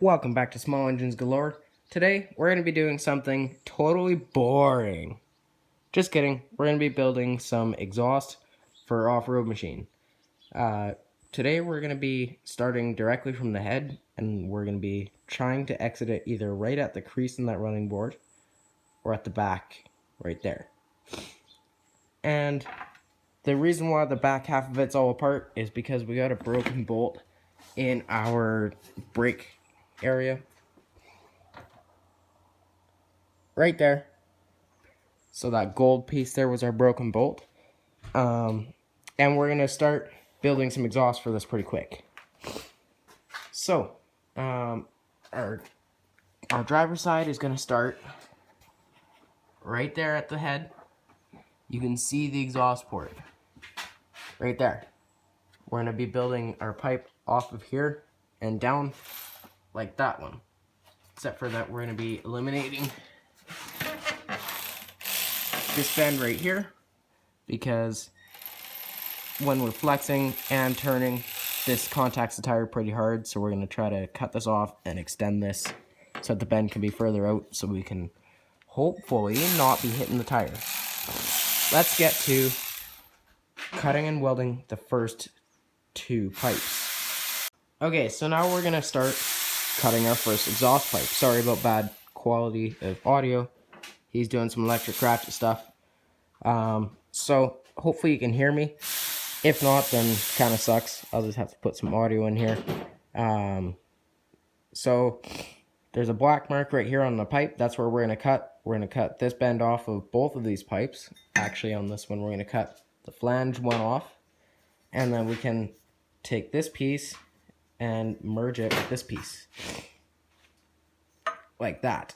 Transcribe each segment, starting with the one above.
Welcome back to Small Engines Galore. Today, we're going to be doing something totally boring. Just kidding. We're going to be building some exhaust for Offroad Machine. Today, we're going to be starting directly from the head, and we're going to be trying to exit it either right at the crease in that running board, or at the back, right there. And the reason why the back half of it's all apart is because we got a broken bolt in our brake area right there. So that gold piece there was our broken bolt. And we're gonna start building some exhaust for this pretty quick. So our driver's side is gonna start right there at the head. You can see the exhaust port right there. We're gonna be building our pipe off of here and down like that one, except for that we're going to be eliminating this bend right here, because when we're flexing and turning, this contacts the tire pretty hard. So we're going to try to cut this off and extend this so that the bend can be further out, so we can hopefully not be hitting the tire. Let's get to cutting and welding the first two pipes. Okay, so now we're going to start cutting our first exhaust pipe. Sorry about bad quality of audio. He's doing some electric ratchet stuff. So hopefully you can hear me. If not, then kind of sucks. I'll just have to put some audio in here. So there's a black mark right here on the pipe. That's where we're going to cut. We're going to cut this bend off of both of these pipes. Actually, on this one, we're going to cut the flange one off. And then we can take this piece and merge it with this piece. Like that.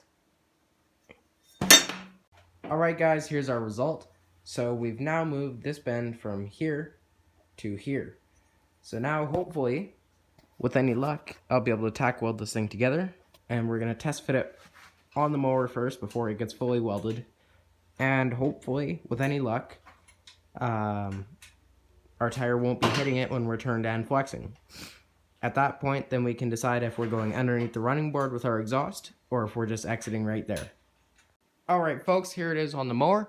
Alright guys, here's our result. So we've now moved this bend from here to here. So now hopefully, with any luck, I'll be able to tack weld this thing together. And we're going to test fit it on the mower first before it gets fully welded. And hopefully, with any luck, our tire won't be hitting it when we're turned and flexing. At that point, then we can decide if we're going underneath the running board with our exhaust, or if we're just exiting right there. Alright folks, here it is on the mower.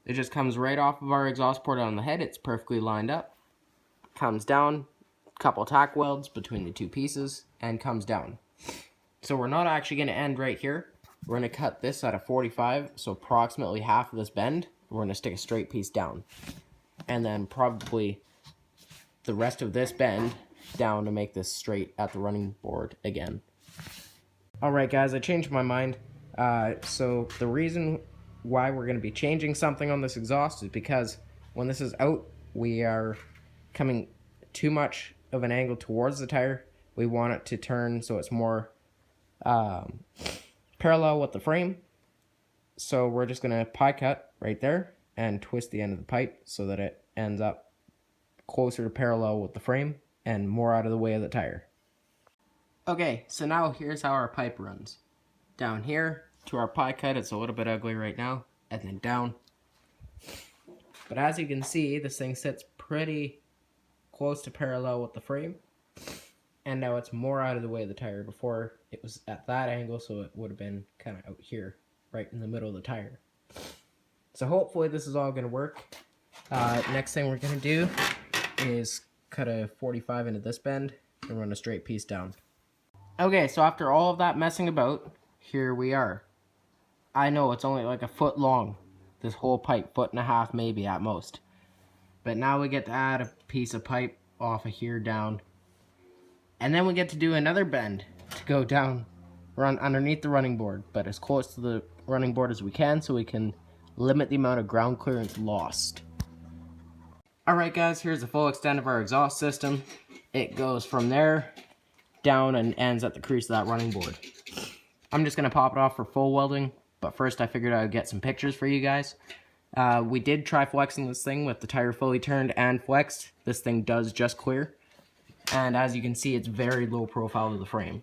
It just comes right off of our exhaust port on the head. It's perfectly lined up. Comes down, a couple tack welds between the two pieces, and comes down. So we're not actually going to end right here. We're going to cut this at a 45, so approximately half of this bend. We're going to stick a straight piece down. And then probably the rest of this bend down to make this straight at the running board again. Alright guys, I changed my mind. So the reason why we're going to be changing something on this exhaust is because when this is out, we are coming too much of an angle towards the tire. We want it to turn so it's more parallel with the frame. So we're just going to pie cut right there and twist the end of the pipe so that it ends up closer to parallel with the frame and more out of the way of the tire. Okay, so now here's how our pipe runs. Down here to our pie cut, it's a little bit ugly right now, and then down. But as you can see, this thing sits pretty close to parallel with the frame. And now it's more out of the way of the tire. Before it was at that angle, so it would have been kind of out here, right in the middle of the tire. So hopefully this is all going to work. Next thing we're going to do is cut a 45 into this bend and run a straight piece down. Okay, so after all of that messing about, here we are. I know it's only like a foot long, this whole pipe, 1.5 feet maybe at most. But now we get to add a piece of pipe off of here down. And then we get to do another bend to go down, run underneath the running board, but as close to the running board as we can so we can limit the amount of ground clearance lost. Alright guys, here's the full extent of our exhaust system. It goes from there down and ends at the crease of that running board. I'm just going to pop it off for full welding, but first I figured I would get some pictures for you guys. We did try flexing this thing with the tire fully turned and flexed. This thing does just clear. And as you can see, it's very low profile to the frame.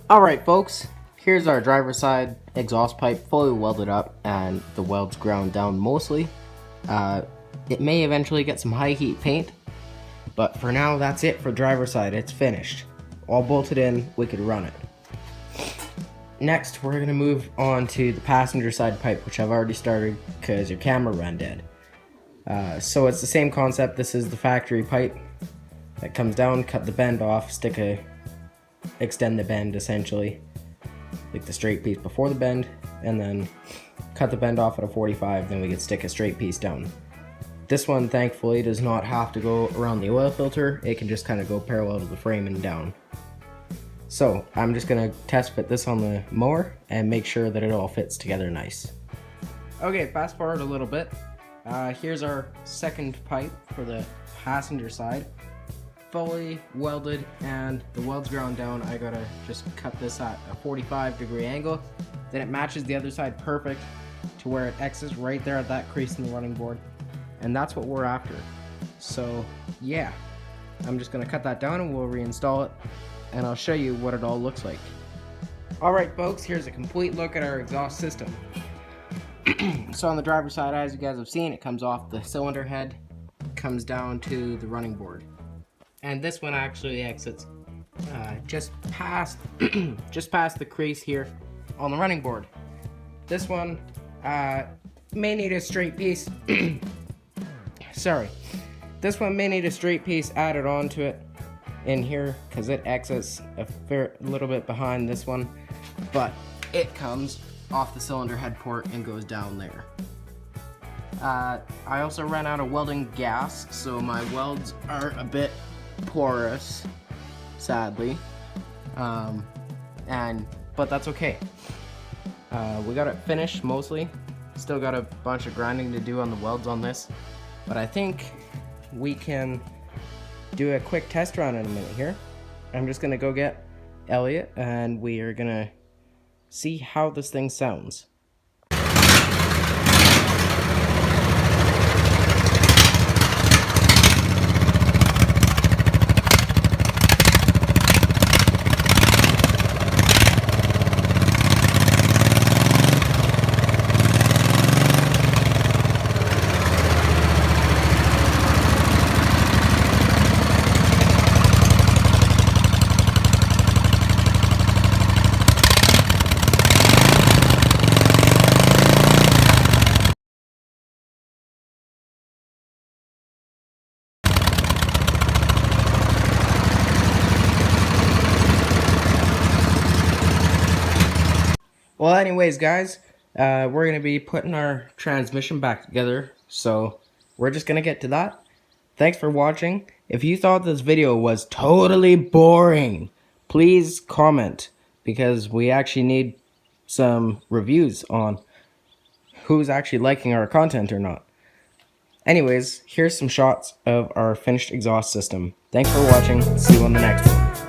Alright folks, here's our driver's side exhaust pipe fully welded up and the welds ground down mostly. It may eventually get some high heat paint, but for now that's it for driver's side. It's finished. All bolted in, we could run it. Next we're going to move on to the passenger side pipe, which I've already started because your camera ran dead. So it's the same concept. This is the factory pipe that comes down, cut the bend off, extend the bend essentially, like the straight piece before the bend, and then cut the bend off at a 45, then we could stick a straight piece down. This one thankfully does not have to go around the oil filter, it can just kind of go parallel to the frame and down. So I'm just going to test fit this on the mower and make sure that it all fits together nice. Okay, fast forward a little bit. Here's our second pipe for the passenger side. Fully welded and the welds ground down. I gotta just cut this at a 45-degree angle. Then it matches the other side perfect to where it X's right there at that crease in the running board. And that's what we're after. So yeah, I'm just gonna cut that down and we'll reinstall it. And I'll show you what it all looks like. Alright folks, here's a complete look at our exhaust system. So on the driver's side, as you guys have seen, it comes off the cylinder head, comes down to the running board. And this one actually exits just past the crease here on the running board. This one may need a straight piece. Sorry. This one may need a straight piece added onto it in here because it exits a little bit behind this one, but it comes off the cylinder head port and goes down there. I also ran out of welding gas, so my welds are a bit porous, sadly, but that's okay. We got it finished mostly. Still got a bunch of grinding to do on the welds on this, but I think we can do a quick test run in a minute here. I'm just gonna go get Elliot and we are gonna see how this thing sounds. Well, anyways, guys, we're going to be putting our transmission back together, so we're just going to get to that. Thanks for watching. If you thought this video was totally boring, please comment, because we actually need some reviews on who's actually liking our content or not. Anyways, here's some shots of our finished exhaust system. Thanks for watching. See you on the next one.